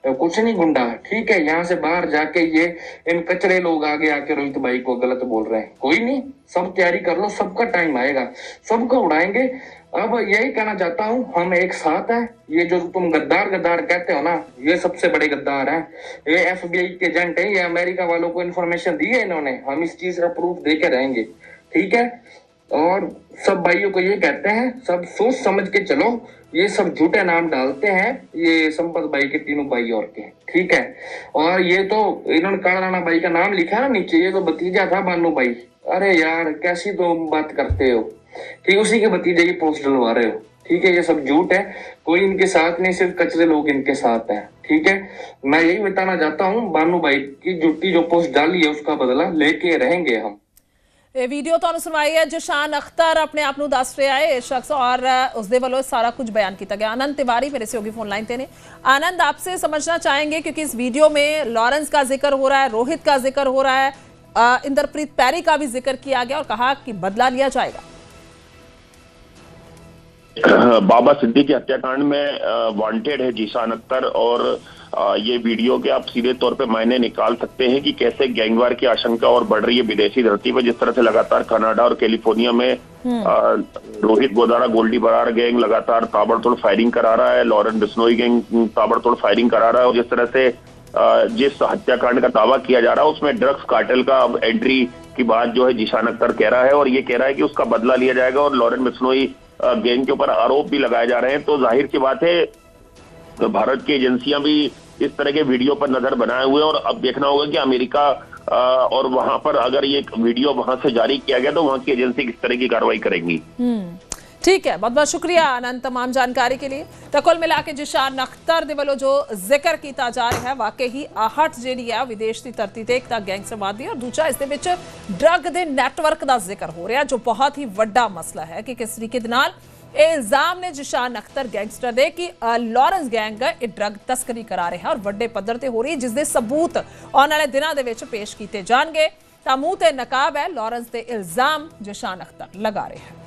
Speaker 8: कुछ नहीं गुंडा। ठीक है, यहाँ से बाहर जाके ये इन कचरे लोग आगे आके रोहित भाई को गलत बोल रहे हैं। कोई नहीं, सब तैयारी कर लो, सबका टाइम आएगा, सबको उड़ाएंगे। अब यही कहना चाहता हूँ, हम एक साथ हैं। ये जो तुम गद्दार गद्दार कहते हो ना, ये सबसे बड़े गद्दार हैं। ये FBI के एजेंट हैं, ये अमेरिका वालों को इन्फॉर्मेशन दी है इन्होंने। हम इस चीज का प्रूफ देके रहेंगे। ठीक है, और सब भाइयों को ये कहते हैं, सब सोच समझ के चलो। ये सब झूठे नाम डालते हैं, ये संपत भाई के तीनों भाई और के। ठीक है, और ये तो इन्होंने काला राणा भाई का नाम लिखा है ना नीचे, ये तो भतीजा था भानू भाई। अरे यार, कैसी तो बात करते हो कि उसी के भतीजे की पोस्ट डलवा रहे हो। ठीक है, ये सब झूठ है, कोई इनके साथ नहीं, सिर्फ कचरे लोग इनके साथ हैं। ठीक है, मैं यही बताना चाहता हूँ, भानू भाई की झूठी जो पोस्ट डाली है उसका बदला लेके रहेंगे हम।
Speaker 1: ਇਹ ਵੀਡੀਓ ਤੁਹਾਨੂੰ ਸੁਣਵਾਈ ਹੈ ਜਿਸ਼ਾਨ ਅਖਤਰ ਆਪਣੇ ਆਪ ਨੂੰ ਦੱਸ ਰਿਹਾ ਹੈ ਇਹ ਸ਼ਖਸ और उसके वालों सारा कुछ बयान किया गया। आनंद तिवारी मेरे सहयोगी फोन लाइन पे ने। आनंद, आपसे समझना चाहेंगे क्योंकि इस वीडियो में लॉरेंस का जिक्र हो रहा है, रोहित का जिक्र हो रहा है, इंद्रप्रीत पैरी का भी जिक्र किया गया और कहा कि बदला लिया जाएगा।
Speaker 9: बाबा सिद्दीकी हत्याकांड में वांटेड है जिशान अख्तर। और ये वीडियो के आप सीधे तौर पे मायने निकाल सकते हैं कि कैसे गैंगवार की आशंका और बढ़ रही है विदेशी धरती पर। जिस तरह से लगातार कनाडा और कैलिफोर्निया में रोहित गोदारा गोल्डी बरार गैंग लगातार ताबड़तोड़ फायरिंग करा रहा है, लॉरेंस बिश्नोई गैंग ताबड़तोड़ फायरिंग करा रहा है। और जिस तरह से जिस हत्याकांड का दावा किया जा रहा है उसमें ड्रग्स कार्टेल का अब एंट्री की बात जो है जिशान अख्तर कह रहा है। और ये कह रहा है कि उसका बदला लिया जाएगा और लॉरेंस बिश्नोई गैंग के ऊपर आरोप भी लगाए जा रहे हैं। तो जाहिर सी बात है भारत की एजेंसियां भी इस तरह के वीडियो पर नजर बनाए हुए, और अब देखना होगा कि अमेरिका और वहां पर अगर ये वीडियो वहां से जारी किया गया तो वहां की एजेंसी किस तरह की कार्रवाई करेंगी।
Speaker 1: ठीक है, बहुत बहुत शुक्रिया आनंद तमाम जानकारी के लिए। तो कुल मिला के जिशान अख्तर दे वालों जो जिक्र किया जा रहा है वाकई ही आहट जी है विदेश की धरती से, एक तो गैंगस्टरवादी और दूसरा इस ड्रग के नैटवर्क का जिक्र हो रहा जो बहुत ही वड्डा मसला है कि किस तरीके इल्जाम ने जिशान अख्तर गैंगस्टर दे कि लॉरेंस गैंग ड्रग तस्करी करा रहा है और वड्डे पद्धर ते हो रही जिसके सबूत आने वाले दिनों के पेश किए जाएंगे। तो मूँह ते नकाब है लॉरेंस के इल्जाम जिशान अख्तर लगा रहे हैं।